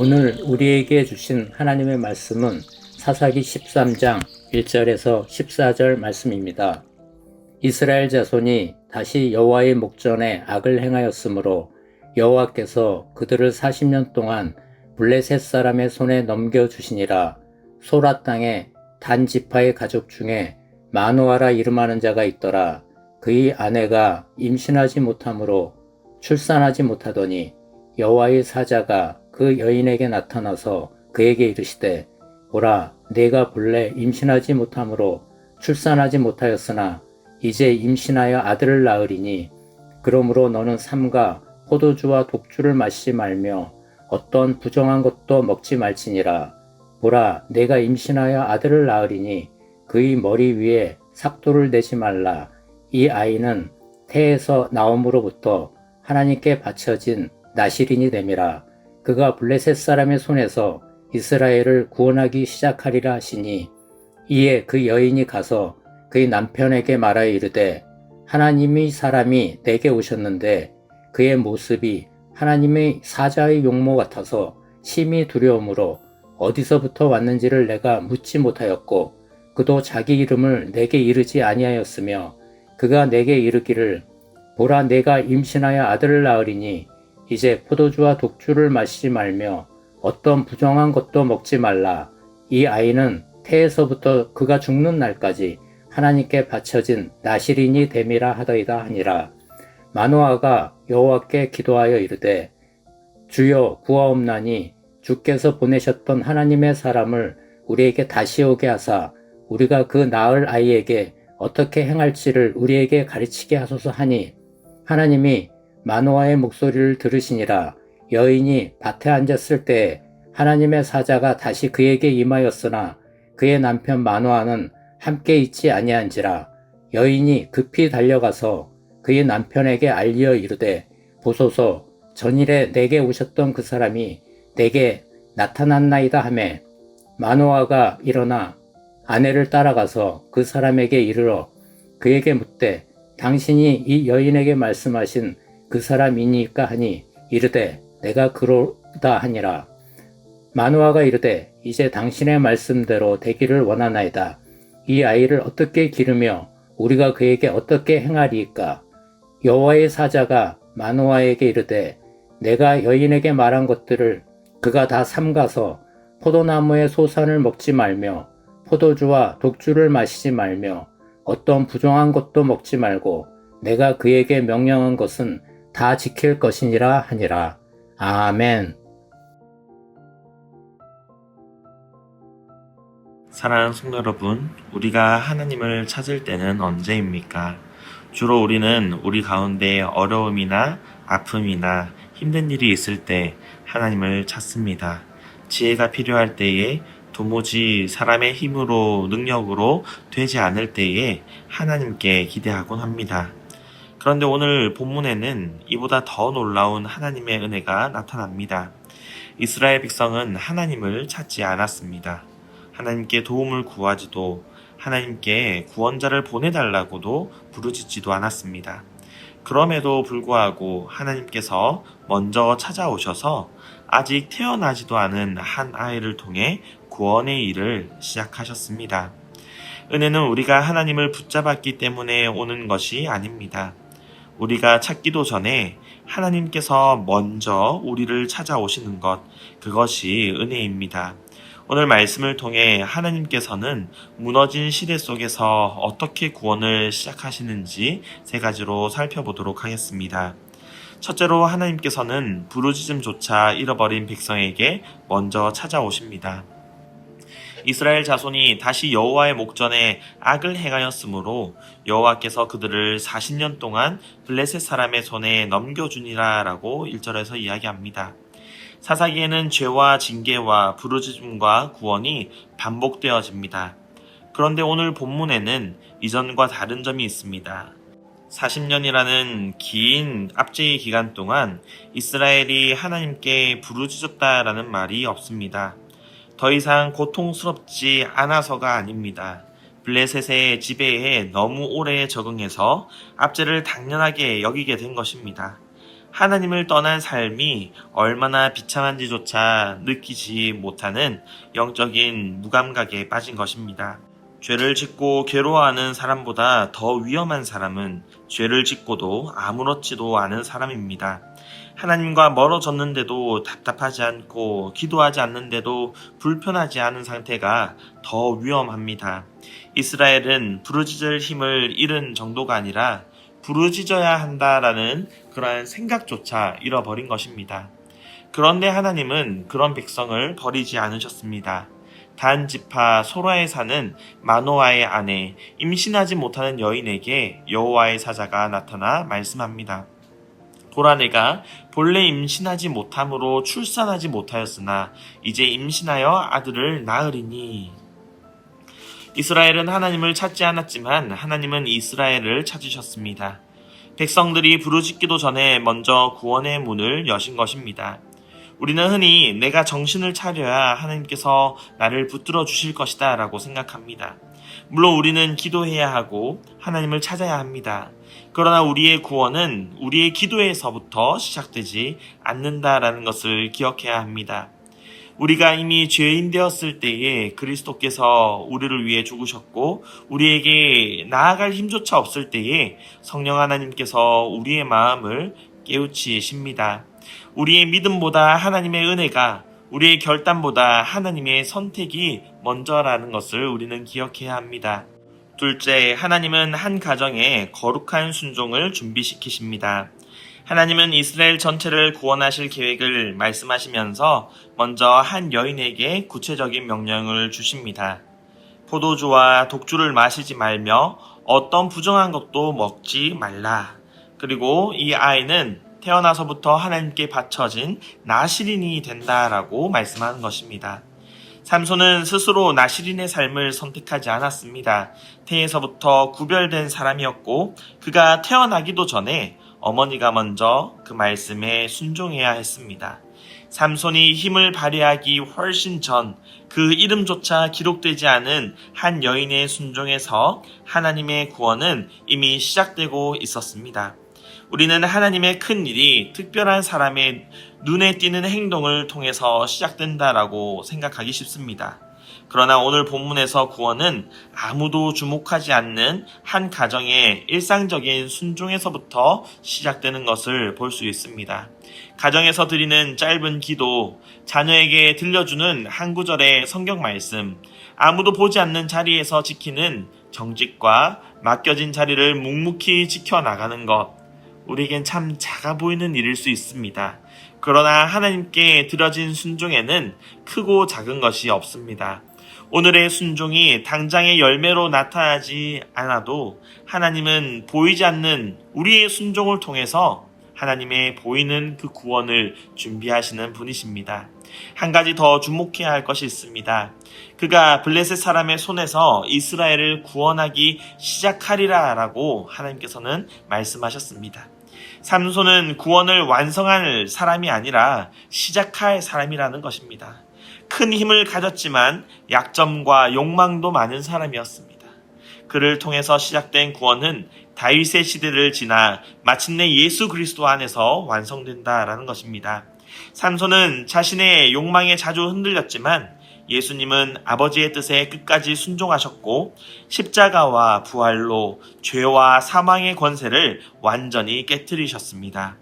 오늘 우리에게 주신 하나님의 말씀은 사사기 13장 1절에서 14절 말씀입니다. 이스라엘 자손이 다시 여호와의 목전에 악을 행하였으므로 여호와께서 그들을 40년 동안 블레셋 사람의 손에 넘겨주시니라. 소라 땅에 단 지파의 가족 중에 마노아라 이름하는 자가 있더라. 그의 아내가 임신하지 못하므로 출산하지 못하더니 여호와의 사자가 그 여인에게 나타나서 그에게 이르시되 보라, 내가 본래 임신하지 못하므로 출산하지 못하였으나 이제 임신하여 아들을 낳으리니 그러므로 너는 삼가 포도주와 독주를 마시지 말며 어떤 부정한 것도 먹지 말지니라. 보라, 내가 임신하여 아들을 낳으리니 그의 머리 위에 삭도를 내지 말라. 이 아이는 태에서 나옴으로부터 하나님께 바쳐진 나실인이 됨이라. 그가 블레셋 사람의 손에서 이스라엘을 구원하기 시작하리라 하시니 이에 그 여인이 가서 그의 남편에게 말하여 이르되 하나님의 사람이 내게 오셨는데 그의 모습이 하나님의 사자의 용모 같아서 심히 두려움으로 어디서부터 왔는지를 내가 묻지 못하였고 그도 자기 이름을 내게 이르지 아니하였으며 그가 내게 이르기를 보라, 내가 임신하여 아들을 낳으리니 이제 포도주와 독주를 마시지 말며 어떤 부정한 것도 먹지 말라. 이 아이는 태에서부터 그가 죽는 날까지 하나님께 바쳐진 나실인이 됨이라 하더이다 하니라. 마노아가 여호와께 기도하여 이르되 주여 구하옵나니 주께서 보내셨던 하나님의 사람을 우리에게 다시 오게 하사 우리가 그 낳을 아이에게 어떻게 행할지를 우리에게 가르치게 하소서 하니 하나님이 마노아의 목소리를 들으시니라. 여인이 밭에 앉았을 때에 하나님의 사자가 다시 그에게 임하였으나 그의 남편 마노아는 함께 있지 아니한지라. 여인이 급히 달려가서 그의 남편에게 알리어 이르되 보소서, 전일에 내게 오셨던 그 사람이 내게 나타났나이다 하매 마노아가 일어나 아내를 따라가서 그 사람에게 이르러 그에게 묻되 당신이 이 여인에게 말씀하신 그 사람이니까 하니 이르되 내가 그러다 하니라. 마노아가 이르되 이제 당신의 말씀대로 되기를 원하나이다. 이 아이를 어떻게 기르며 우리가 그에게 어떻게 행하리이까? 여호와의 사자가 마노아에게 이르되 내가 여인에게 말한 것들을 그가 다 삼가서 포도나무의 소산을 먹지 말며 포도주와 독주를 마시지 말며 어떤 부정한 것도 먹지 말고 내가 그에게 명령한 것은 다 지킬 것이니라 하니라. 아멘. 사랑하는 성도 여러분, 우리가 하나님을 찾을 때는 언제입니까? 주로 우리는 우리 가운데 어려움이나 아픔이나 힘든 일이 있을 때 하나님을 찾습니다. 지혜가 필요할 때에 도무지 사람의 힘으로 능력으로 되지 않을 때에 하나님께 기대하곤 합니다. 그런데 오늘 본문에는 이보다 더 놀라운 하나님의 은혜가 나타납니다. 이스라엘 백성은 하나님을 찾지 않았습니다. 하나님께 도움을 구하지도 하나님께 구원자를 보내달라고도 부르짖지도 않았습니다. 그럼에도 불구하고 하나님께서 먼저 찾아오셔서 아직 태어나지도 않은 한 아이를 통해 구원의 일을 시작하셨습니다. 은혜는 우리가 하나님을 붙잡았기 때문에 오는 것이 아닙니다. 우리가 찾기도 전에 하나님께서 먼저 우리를 찾아오시는 것, 그것이 은혜입니다. 오늘 말씀을 통해 하나님께서는 무너진 시대 속에서 어떻게 구원을 시작하시는지 세 가지로 살펴보도록 하겠습니다. 첫째로 하나님께서는 부르짖음조차 잃어버린 백성에게 먼저 찾아오십니다. 이스라엘 자손이 다시 여호와의 목전에 악을 행하였으므로 여호와께서 그들을 40년 동안 블레셋 사람의 손에 넘겨주니라 라고 1절에서 이야기합니다. 사사기에는 죄와 징계와 부르짖음과 구원이 반복되어집니다. 그런데 오늘 본문에는 이전과 다른 점이 있습니다. 40년이라는 긴 압제의 기간 동안 이스라엘이 하나님께 부르짖었다라는 말이 없습니다. 더 이상 고통스럽지 않아서가 아닙니다. 블레셋의 지배에 너무 오래 적응해서 압제를 당연하게 여기게 된 것입니다. 하나님을 떠난 삶이 얼마나 비참한지조차 느끼지 못하는 영적인 무감각에 빠진 것입니다. 죄를 짓고 괴로워하는 사람보다 더 위험한 사람은 죄를 짓고도 아무렇지도 않은 사람입니다. 하나님과 멀어졌는데도 답답하지 않고 기도하지 않는데도 불편하지 않은 상태가 더 위험합니다. 이스라엘은 부르짖을 힘을 잃은 정도가 아니라 부르짖어야 한다라는 그러한 생각조차 잃어버린 것입니다. 그런데 하나님은 그런 백성을 버리지 않으셨습니다. 단 지파 소라에 사는 마노아의 아내 임신하지 못하는 여인에게 여호와의 사자가 나타나 말씀합니다. 보라, 내가 본래 임신하지 못함으로 출산하지 못하였으나 이제 임신하여 아들을 낳으리니. 이스라엘은 하나님을 찾지 않았지만 하나님은 이스라엘을 찾으셨습니다. 백성들이 부르짖기도 전에 먼저 구원의 문을 여신 것입니다. 우리는 흔히 내가 정신을 차려야 하나님께서 나를 붙들어 주실 것이다 라고 생각합니다. 물론 우리는 기도해야 하고 하나님을 찾아야 합니다. 그러나 우리의 구원은 우리의 기도에서부터 시작되지 않는다라는 것을 기억해야 합니다. 우리가 이미 죄인 되었을 때에 그리스도께서 우리를 위해 죽으셨고 우리에게 나아갈 힘조차 없을 때에 성령 하나님께서 우리의 마음을 깨우치십니다. 우리의 믿음보다 하나님의 은혜가, 우리의 결단보다 하나님의 선택이 먼저라는 것을 우리는 기억해야 합니다. 둘째, 하나님은 한 가정에 거룩한 순종을 준비시키십니다. 하나님은 이스라엘 전체를 구원하실 계획을 말씀하시면서 먼저 한 여인에게 구체적인 명령을 주십니다. 포도주와 독주를 마시지 말며 어떤 부정한 것도 먹지 말라. 그리고 이 아이는 태어나서부터 하나님께 바쳐진 나시린이 된다라고 말씀하는 것입니다. 삼손은 스스로 나시린의 삶을 선택하지 않았습니다. 태에서부터 구별된 사람이었고 그가 태어나기도 전에 어머니가 먼저 그 말씀에 순종해야 했습니다. 삼손이 힘을 발휘하기 훨씬 전 그 이름조차 기록되지 않은 한 여인의 순종에서 하나님의 구원은 이미 시작되고 있었습니다. 우리는 하나님의 큰 일이 특별한 사람의 눈에 띄는 행동을 통해서 시작된다라고 생각하기 쉽습니다. 그러나 오늘 본문에서 구원은 아무도 주목하지 않는 한 가정의 일상적인 순종에서부터 시작되는 것을 볼 수 있습니다. 가정에서 드리는 짧은 기도, 자녀에게 들려주는 한 구절의 성경 말씀, 아무도 보지 않는 자리에서 지키는 정직과 맡겨진 자리를 묵묵히 지켜나가는 것, 우리에겐 참 작아 보이는 일일 수 있습니다. 그러나 하나님께 드려진 순종에는 크고 작은 것이 없습니다. 오늘의 순종이 당장의 열매로 나타나지 않아도 하나님은 보이지 않는 우리의 순종을 통해서 하나님의 보이는 그 구원을 준비하시는 분이십니다. 한 가지 더 주목해야 할 것이 있습니다. 그가 블레셋 사람의 손에서 이스라엘을 구원하기 시작하리라 라고 하나님께서는 말씀하셨습니다. 삼손은 구원을 완성할 사람이 아니라 시작할 사람이라는 것입니다. 큰 힘을 가졌지만 약점과 욕망도 많은 사람이었습니다. 그를 통해서 시작된 구원은 다윗의 시대를 지나 마침내 예수 그리스도 안에서 완성된다라는 것입니다. 삼손은 자신의 욕망에 자주 흔들렸지만 예수님은 아버지의 뜻에 끝까지 순종하셨고 십자가와 부활로 죄와 사망의 권세를 완전히 깨뜨리셨습니다.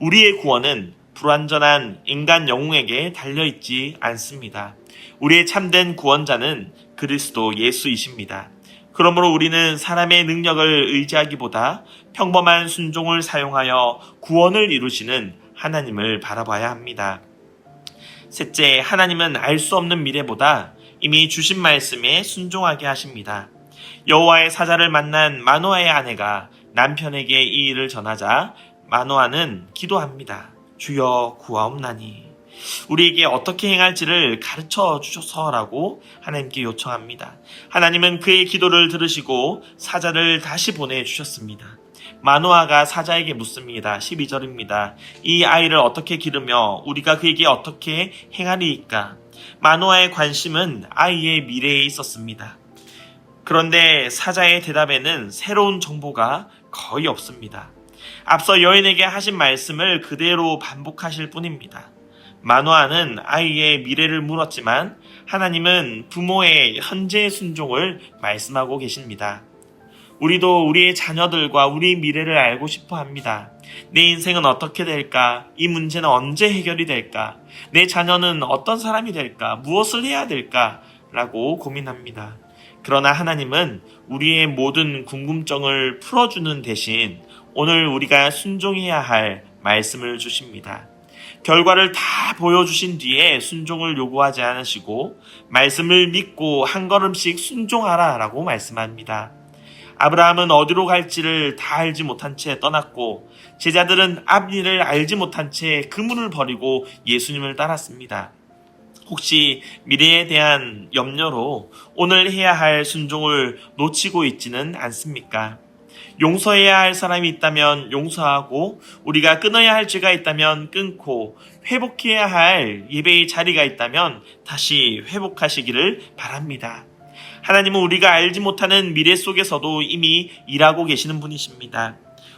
우리의 구원은 불완전한 인간 영웅에게 달려있지 않습니다. 우리의 참된 구원자는 그리스도 예수이십니다. 그러므로 우리는 사람의 능력을 의지하기보다 평범한 순종을 사용하여 구원을 이루시는 하나님을 바라봐야 합니다. 셋째, 하나님은 알 수 없는 미래보다 이미 주신 말씀에 순종하게 하십니다. 여호와의 사자를 만난 마노아의 아내가 남편에게 이 일을 전하자 마노아는 기도합니다. 주여 구하옵나니 우리에게 어떻게 행할지를 가르쳐 주셔서라고 하나님께 요청합니다. 하나님은 그의 기도를 들으시고 사자를 다시 보내주셨습니다. 마노아가 사자에게 묻습니다. 12절입니다. 이 아이를 어떻게 기르며 우리가 그에게 어떻게 행하리이까? 마노아의 관심은 아이의 미래에 있었습니다. 그런데 사자의 대답에는 새로운 정보가 거의 없습니다. 앞서 여인에게 하신 말씀을 그대로 반복하실 뿐입니다. 마노아는 아이의 미래를 물었지만 하나님은 부모의 현재 순종을 말씀하고 계십니다. 우리도 우리의 자녀들과 우리 미래를 알고 싶어 합니다. 내 인생은 어떻게 될까? 이 문제는 언제 해결이 될까? 내 자녀는 어떤 사람이 될까? 무엇을 해야 될까? 라고 고민합니다. 그러나 하나님은 우리의 모든 궁금증을 풀어주는 대신 오늘 우리가 순종해야 할 말씀을 주십니다. 결과를 다 보여주신 뒤에 순종을 요구하지 않으시고 말씀을 믿고 한 걸음씩 순종하라 라고 말씀합니다. 아브라함은 어디로 갈지를 다 알지 못한 채 떠났고 제자들은 앞일을 알지 못한 채 그물을 버리고 예수님을 따랐습니다. 혹시 미래에 대한 염려로 오늘 해야 할 순종을 놓치고 있지는 않습니까? 용서해야 할 사람이 있다면 용서하고 우리가 끊어야 할 죄가 있다면 끊고 회복해야 할 예배의 자리가 있다면 다시 회복하시기를 바랍니다. 하나님은 우리가 알지 못하는 미래 속에서도 이미 일하고 계시는 분이십니다.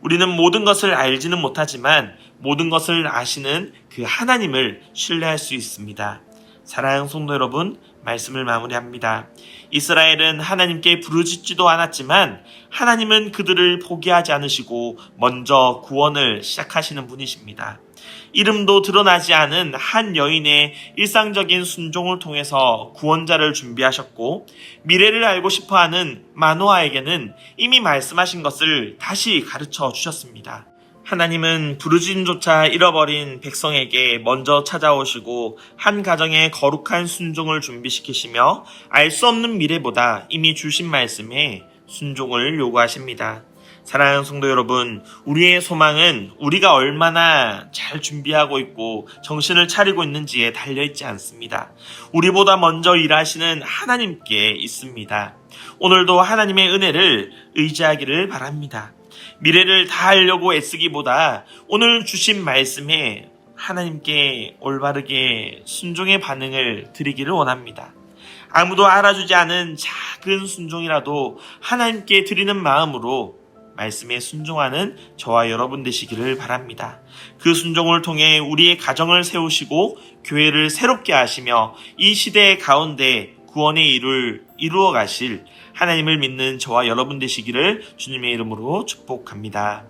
우리는 모든 것을 알지는 못하지만 모든 것을 아시는 그 하나님을 신뢰할 수 있습니다. 사랑하는 성도 여러분, 말씀을 마무리합니다. 이스라엘은 하나님께 부르짖지도 않았지만 하나님은 그들을 포기하지 않으시고 먼저 구원을 시작하시는 분이십니다. 이름도 드러나지 않은 한 여인의 일상적인 순종을 통해서 구원자를 준비하셨고 미래를 알고 싶어하는 마노아에게는 이미 말씀하신 것을 다시 가르쳐 주셨습니다. 하나님은 부르짖음조차 잃어버린 백성에게 먼저 찾아오시고 한 가정의 거룩한 순종을 준비시키시며 알 수 없는 미래보다 이미 주신 말씀에 순종을 요구하십니다. 사랑하는 성도 여러분, 우리의 소망은 우리가 얼마나 잘 준비하고 있고 정신을 차리고 있는지에 달려있지 않습니다. 우리보다 먼저 일하시는 하나님께 있습니다. 오늘도 하나님의 은혜를 의지하기를 바랍니다. 미래를 다 알려고 애쓰기보다 오늘 주신 말씀에 하나님께 올바르게 순종의 반응을 드리기를 원합니다. 아무도 알아주지 않은 작은 순종이라도 하나님께 드리는 마음으로 말씀에 순종하는 저와 여러분 되시기를 바랍니다. 그 순종을 통해 우리의 가정을 세우시고 교회를 새롭게 하시며 이 시대의 가운데 구원의 일을 이루어 가실 하나님을 믿는 저와 여러분 되시기를 주님의 이름으로 축복합니다.